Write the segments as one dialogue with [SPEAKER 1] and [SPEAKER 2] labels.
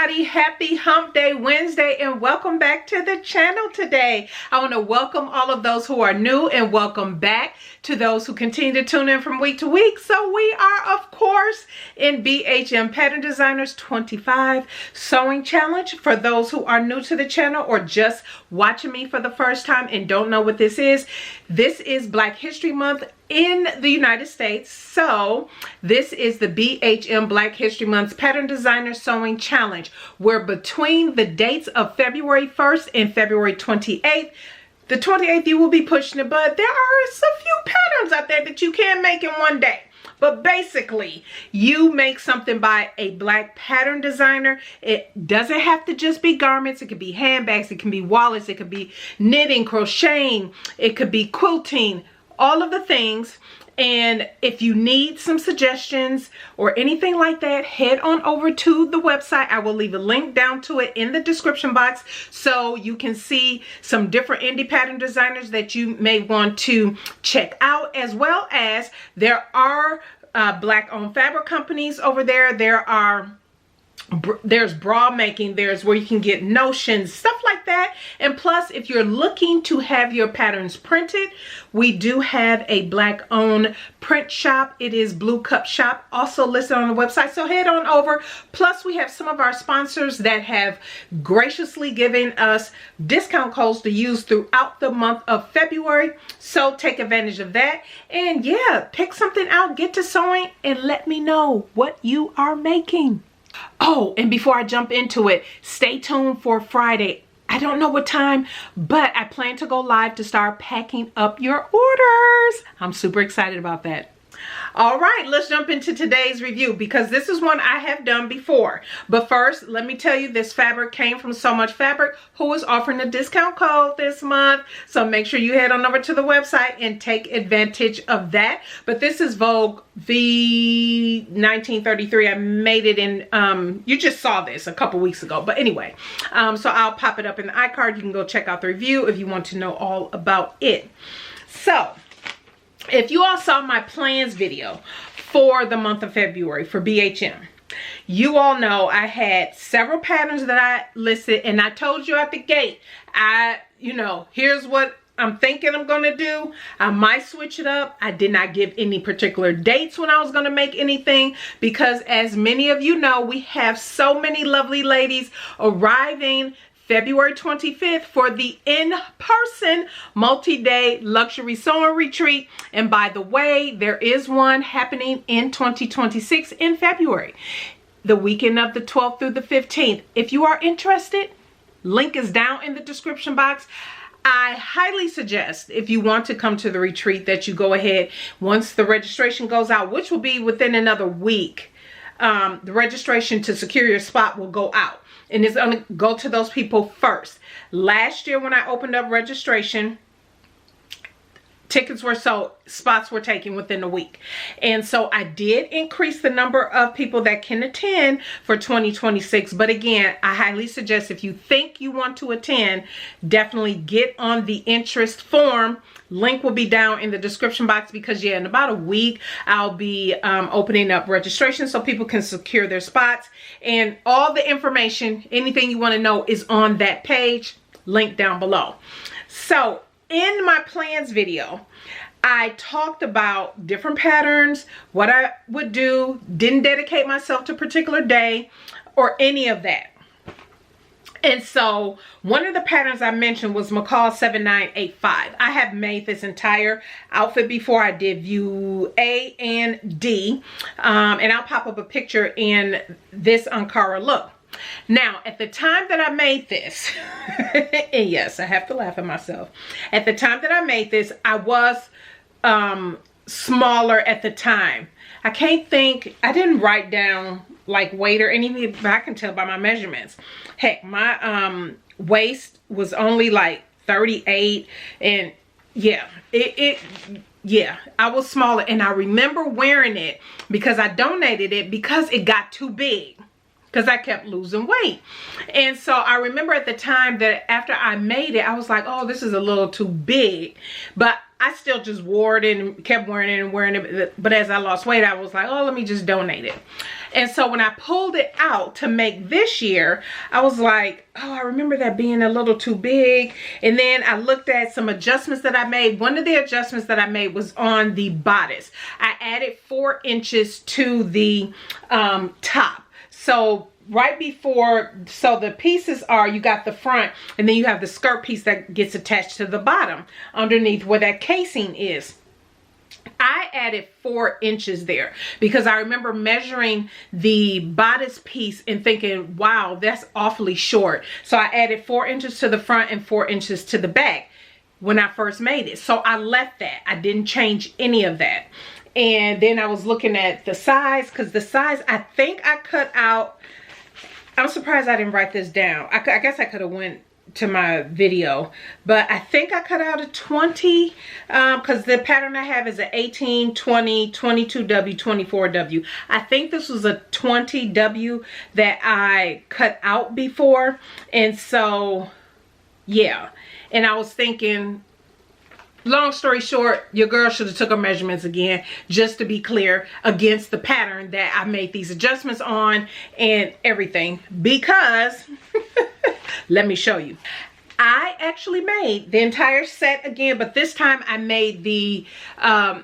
[SPEAKER 1] everybody, happy hump day Wednesday and welcome back to the channel today. I want to welcome all of those who are new and welcome back to those who continue to tune in from week to week. So we are of course in BHM Pattern Designers 25 Sewing Challenge. For those who are new to the channel or just watching me for the first time and don't know what this is Black History Month in the United States. So this is the BHM Black History Month Pattern Designer Sewing Challenge, where between the dates of February 1st and February 28th, the 28th you will be pushing it, but there are a few patterns out there that you can make in one day. But basically, you make something by a Black pattern designer. It doesn't have to just be garments. It could be handbags. It can be wallets. It could be knitting, crocheting. It could be quilting, all of the things. And if you need some suggestions or anything like that, head on over to the website. I will leave a link down to it in the description box so you can see some different indie pattern designers that you may want to check out, as well as there are Black owned fabric companies over there. There's bra making, there's where you can get notions, stuff like that. And plus, if you're looking to have your patterns printed, we do have a Black owned print shop. It is Blue Cup Shop, also listed on the website, so head on over. Plus, we have some of our sponsors that have graciously given us discount codes to use throughout the month of February, so take advantage of that. And yeah, pick something out, get to sewing, and let me know what you are making. Oh, and before I jump into it, stay tuned for Friday. I don't know what time, but I plan to go live to start packing up your orders. I'm super excited about that. All right, let's jump into today's review because this is one I have done before. But first, let me tell you, this fabric came from So Much Fabric, who is offering a discount code this month. So make sure you head on over to the website and take advantage of that. But this is Vogue V1933. I made it in, you just saw this a couple weeks ago. But anyway, so I'll pop it up in the iCard. You can go check out the review if you want to know all about it. So, if you all saw my plans video for the month of February for BHM, you all know I had several patterns that I listed, and I told you at the gate, here's what I'm thinking I'm going to do. I might switch it up. I did not give any particular dates when I was going to make anything because, as many of you know, we have so many lovely ladies arriving February 25th for the in-person multi-day luxury sewing retreat. And by the way, there is one happening in 2026 in February, the weekend of the 12th through the 15th. If you are interested, link is down in the description box. I highly suggest, if you want to come to the retreat, that you go ahead once the registration goes out, which will be within another week. The registration to secure your spot will go out. And it's going to go to those people first. Last year when I opened up registration, tickets were sold, spots were taken within a week. And so I did increase the number of people that can attend for 2026. But again, I highly suggest, if you think you want to attend, definitely get on the interest form. Link will be down in the description box because, yeah, in about a week, I'll be opening up registration so people can secure their spots. And all the information, anything you want to know, is on that page, link down below. So in my plans video, I talked about different patterns, what I would do, didn't dedicate myself to a particular day or any of that. And so one of the patterns I mentioned was McCall's 7985. I have made this entire outfit before. I did view A and D, and I'll pop up a picture in this Ankara look. Now, at the time that I made this, and yes, I have to laugh at myself. At the time that I made this, I was smaller at the time. I can't think, I didn't write down like weight or anything, but I can tell by my measurements. Heck, my waist was only like 38, and yeah, I was smaller. And I remember wearing it because I donated it because it got too big, because I kept losing weight. And so I remember at the time that after I made it, I was like, oh, this is a little too big. But I still just wore it and kept wearing it and wearing it. But as I lost weight, I was like, oh, let me just donate it. And so when I pulled it out to make this year, I was like, oh, I remember that being a little too big. And then I looked at some adjustments that I made. One of the adjustments that I made was on the bodice. I added 4 inches to the top. So right before, so the pieces are, you got the front and then you have the skirt piece that gets attached to the bottom underneath where that casing is. I added 4 inches there because I remember measuring the bodice piece and thinking, wow, that's awfully short. So I added 4 inches to the front and 4 inches to the back when I first made it. So I left that. I didn't change any of that. And then I was looking at the size, because the size, I think I cut out, I'm surprised I didn't write this down. I guess I could have went to my video, but I think I cut out a 20 because the pattern I have is an 18, 20, 22W, 24W. I think this was a 20W that I cut out before. And so, yeah. And I was thinking, long story short, your girl should have took her measurements again, just to be clear, against the pattern that I made these adjustments on and everything, because let me show you. I actually made the entire set again, but this time I made the,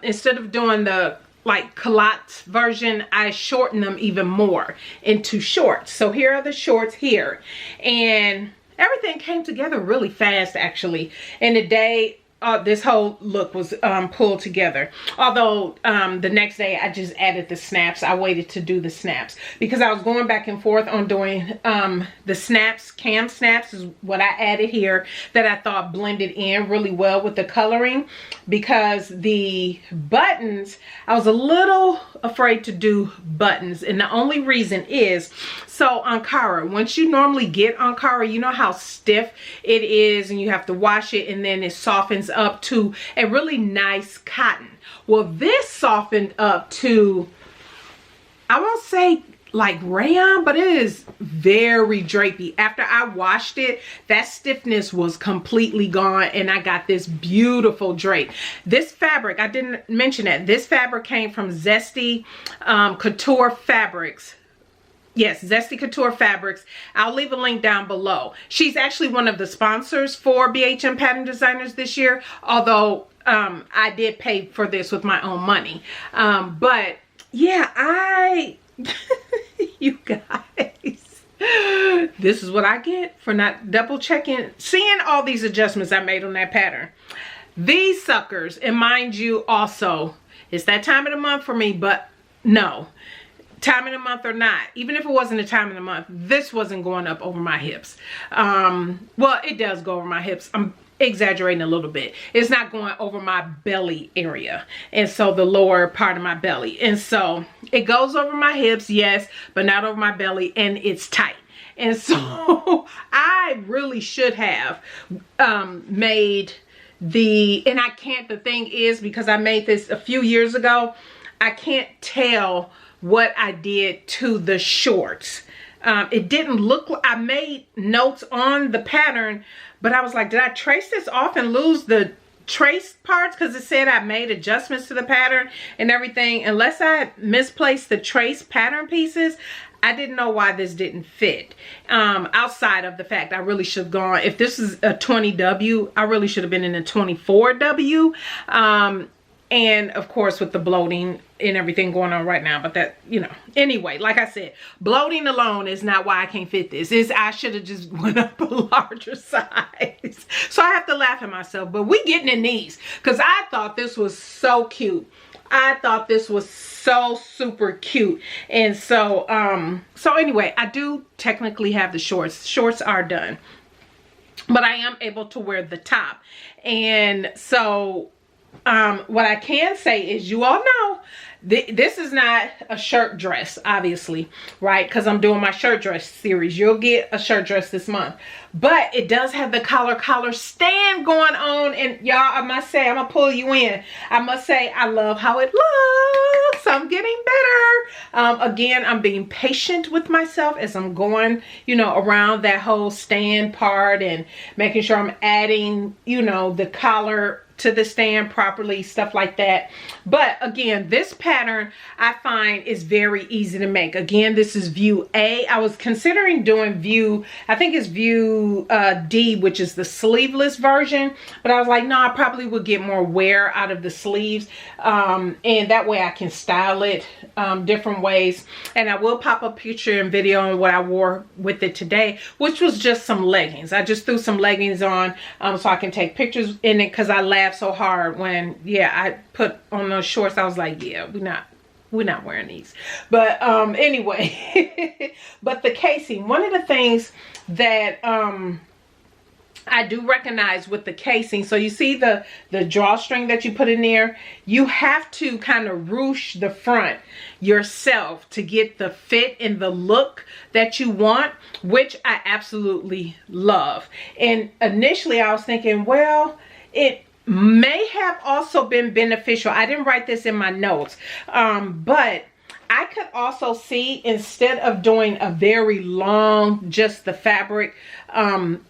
[SPEAKER 1] instead of doing the like culottes version, I shortened them even more into shorts. So here are the shorts here. And everything came together really fast, actually. In a day, this whole look was pulled together. Although the next day I just added the snaps. I waited to do the snaps because I was going back and forth on doing the snaps. Cam snaps is what I added here that I thought blended in really well with the coloring, because the buttons, I was a little afraid to do buttons, and the only reason is, so Ankara, once you normally get Ankara, you know how stiff it is and you have to wash it and then it softens up to a really nice cotton. Well, this softened up to, I won't say like rayon, but it is very drapey. After I washed it, that stiffness was completely gone and I got this beautiful drape. This fabric, I didn't mention that, this fabric came from Zesty Couture Fabrics. Yes, Zesty Couture Fabrics. I'll leave a link down below. She's actually one of the sponsors for BHM Pattern Designers this year, although I did pay for this with my own money. But yeah, you guys, this is what I get for not double checking, seeing all these adjustments I made on that pattern. These suckers, and mind you also, it's that time of the month for me, but no. Time of the month or not, even if it wasn't a time of the month, this wasn't going up over my hips. Well, it does go over my hips. I'm exaggerating a little bit. It's not going over my belly area, and so the lower part of my belly, and so it goes over my hips, yes, but not over my belly, and it's tight. And so I really should have made the, and I can't, the thing is, because I made this a few years ago, I can't tell what I did to the shorts. It didn't look like, I made notes on the pattern, but I was like, did I trace this off and lose the trace parts? Because it said I made adjustments to the pattern and everything. Unless I misplaced the trace pattern pieces, I didn't know why this didn't fit. Outside of the fact I really should have gone, if this is a 20W, I really should have been in a 24W. And of course with the bloating and everything going on right now, but that, you know, anyway, like I said, bloating alone is not why I can't fit this. I should have just went up a larger size. So I have to laugh at myself, but we getting in these, because I thought this was so cute. I thought this was so super cute. And so, so anyway, I do technically have the shorts. Shorts are done, but I am able to wear the top. And so, what I can say is, you all know this is not a shirt dress, obviously, right? Because I'm doing my shirt dress series. You'll get a shirt dress this month, but it does have the collar stand going on. And y'all, I must say, I'm gonna pull you in, I must say I love how it looks. I'm getting better. Again, I'm being patient with myself as I'm going, you know, around that whole stand part and making sure I'm adding, you know, the collar to the stand properly, stuff like that. But again, this pattern I find is very easy to make. Again, this is view A. I was considering doing view, I think it's view D, which is the sleeveless version, but I was like, no, I probably would get more wear out of the sleeves, and that way I can style it different ways. And I will pop a picture and video on what I wore with it today, which was just some leggings. I just threw some leggings on so I can take pictures in it, because I laughed so hard when, yeah, I put on those shorts. I was like, yeah, we're not wearing these. But anyway, but the casing, one of the things that I do recognize with the casing, so you see the drawstring that you put in there, you have to kind of ruche the front yourself to get the fit and the look that you want, which I absolutely love. And initially I was thinking, well, it may have also been beneficial. I didn't write this in my notes, but I could also see, instead of doing a very long, just the fabric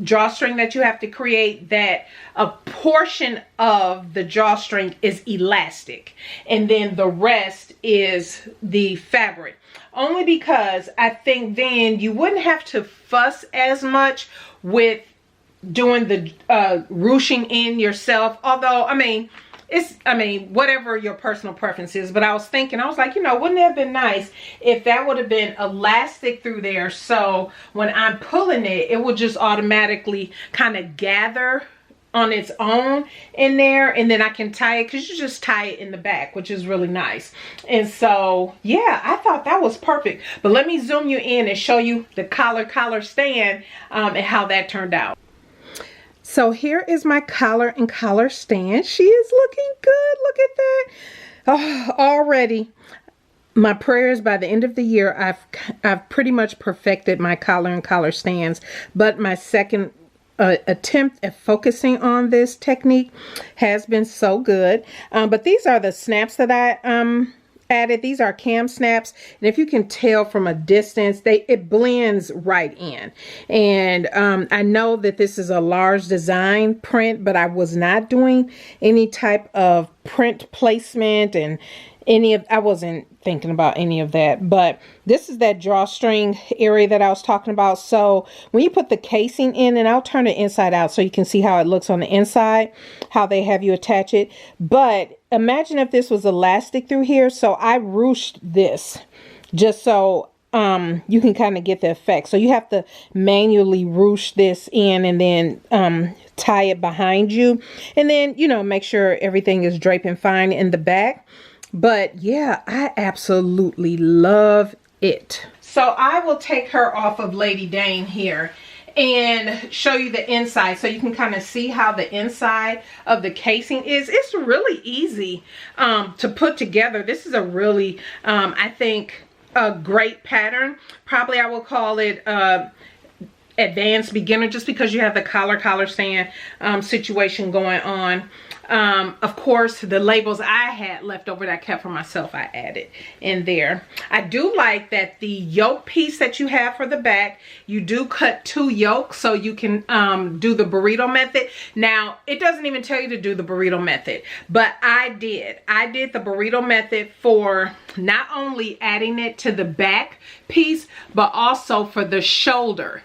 [SPEAKER 1] drawstring that you have to create, that a portion of the drawstring is elastic and then the rest is the fabric. Only because I think then you wouldn't have to fuss as much with doing the ruching in yourself. Although, I mean, whatever your personal preference is, but I was thinking, I was like, you know, wouldn't it have been nice if that would have been elastic through there, so when I'm pulling it, it would just automatically kind of gather on its own in there, and then I can tie it, because you just tie it in the back, which is really nice. And so, yeah, I thought that was perfect. But let me zoom you in and show you the collar stand and how that turned out. So here is my collar and collar stand. She is looking good. Look at that. Oh, already. My prayer is by the end of the year, I've pretty much perfected my collar and collar stands. But my second attempt at focusing on this technique has been so good. But these are the snaps that I added. These are cam snaps, and if you can tell from a distance, it blends right in. And I know that this is a large design print, but I was not doing any type of print placement and I wasn't thinking about any of that. But this is that drawstring area that I was talking about. So when you put the casing in, and I'll turn it inside out so you can see how it looks on the inside, how they have you attach it. But imagine if this was elastic through here. So I ruched this just so you can kind of get the effect. So you have to manually ruche this in and then tie it behind you, and then, you know, make sure everything is draping fine in the back. But yeah, I absolutely love it. So I will take her off of Lady Dane here and show you the inside, so you can kind of see how the inside of the casing is. It's really easy to put together. This is a really, I think, a great pattern. Probably I will call it advanced beginner, just because you have the collar stand situation going on. Of course, the labels I had left over that I kept for myself, I added in there. I do like that the yoke piece that you have for the back, you do cut 2 yokes so you can do the burrito method. Now, it doesn't even tell you to do the burrito method, but I did the burrito method for not only adding it to the back piece, but also for the shoulder.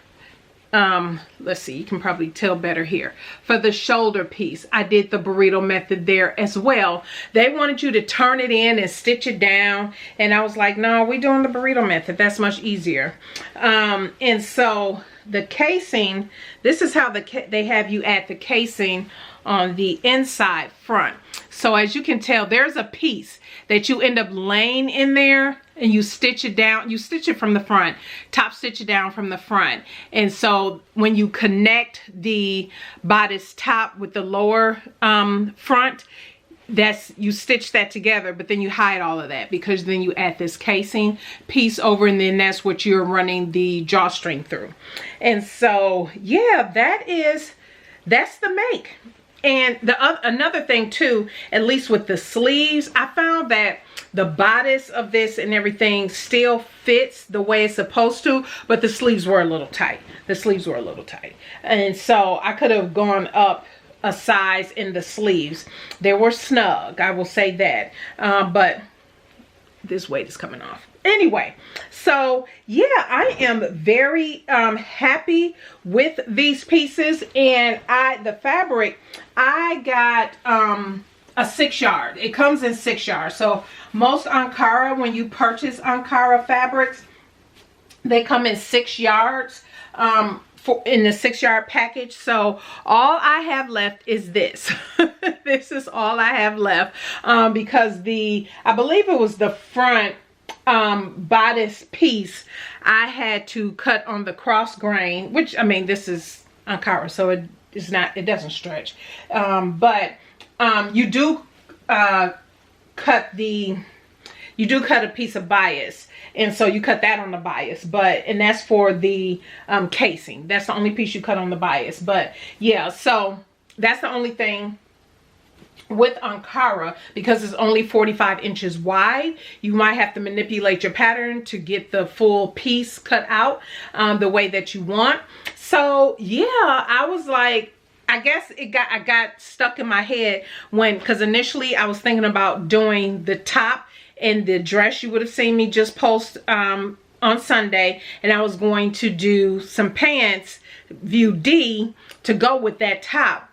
[SPEAKER 1] Let's see, you can probably tell better here. For the shoulder piece, I did the burrito method there as well. They wanted you to turn it in and stitch it down, and I was like, no, we're doing the burrito method. That's much easier. And so the casing, this is how they have you add the casing on the inside front. So as you can tell, there's a piece that you end up laying in there, and you stitch it down. You stitch it from the front, top stitch it down from the front. And so when you connect the bodice top with the lower front, you stitch that together, but then you hide all of that, because then you add this casing piece over, and then that's what you're running the drawstring through. And so yeah, that's the make. And another thing too, at least with the sleeves, I found that the bodice of this and everything still fits the way it's supposed to, but the sleeves were a little tight. And so I could have gone up a size in the sleeves. They were snug, I will say that, but this weight is coming off. Anyway, so yeah, I am very happy with these pieces. And the fabric, I got a 6-yard. It comes in 6 yards. So most Ankara, when you purchase Ankara fabrics, they come in 6 yards in the 6-yard package. So all I have left is this. This is all I have left, because I believe it was the front bodice piece I had to cut on the cross grain, which, I mean, this is Ankara, so it doesn't stretch, but you do cut a piece of bias, and so you cut that on the bias, and that's for the casing. That's the only piece you cut on the bias. But yeah, so that's the only thing with Ankara, because it's only 45 inches wide. You might have to manipulate your pattern to get the full piece cut out the way that you want. So yeah, I was like, I guess I got stuck in my head because initially I was thinking about doing the top and the dress you would have seen me just post on Sunday, and I was going to do some pants, view D, to go with that top.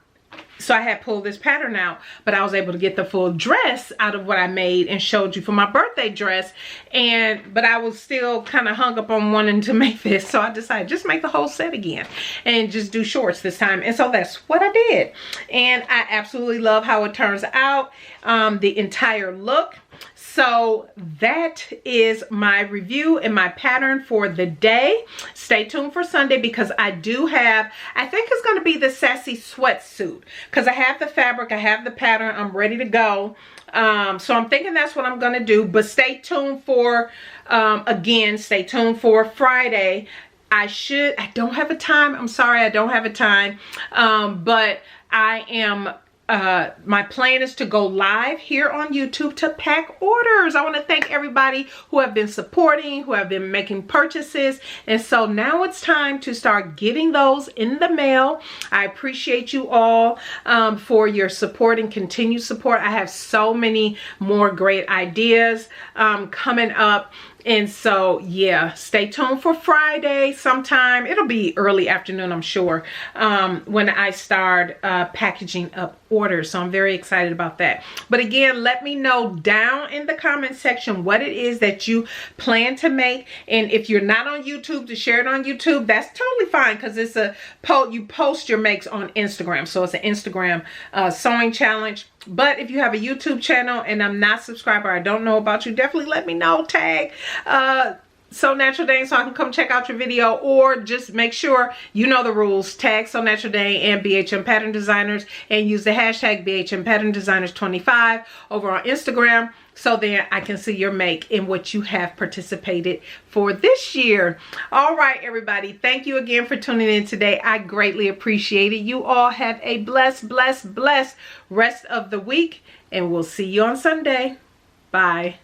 [SPEAKER 1] So I had pulled this pattern out, but I was able to get the full dress out of what I made and showed you for my birthday dress. But I was still kind of hung up on wanting to make this. So I decided just make the whole set again and just do shorts this time. And so that's what I did. And I absolutely love how it turns out, the entire look. So that is my review and my pattern for the day. Stay tuned for Sunday, because I do have, I think it's going to be the sassy sweatsuit, because I have the fabric, I have the pattern, I'm ready to go. So I'm thinking that's what I'm going to do. But stay tuned for, again, stay tuned for Friday. I don't have a time. I'm sorry, I don't have a time. But I am, my plan is to go live here on YouTube to pack orders. I want to thank everybody who have been supporting, who have been making purchases. And so now it's time to start getting those in the mail. I appreciate you all for your support and continued support. I have so many more great ideas coming up. And so, yeah, stay tuned for Friday sometime. It'll be early afternoon, I'm sure, when I start packaging up orders. So I'm very excited about that. But again, let me know down in the comment section what it is that you plan to make. And if you're not on YouTube, to share it on YouTube, that's totally fine, because it's you post your makes on Instagram. So it's an Instagram sewing challenge. But if you have a YouTube channel and I'm not subscribed or I don't know about you, definitely let me know. Tag So Natural Dane so I can come check out your video, or just make sure you know the rules. Tag So Natural Dane and BHM Pattern Designers, and use the hashtag BHM Pattern Designers 25 over on Instagram, so then I can see your make and what you have participated for this year. All right, everybody. Thank you again for tuning in today. I greatly appreciate it. You all have a blessed, blessed, blessed rest of the week, and we'll see you on Sunday. Bye.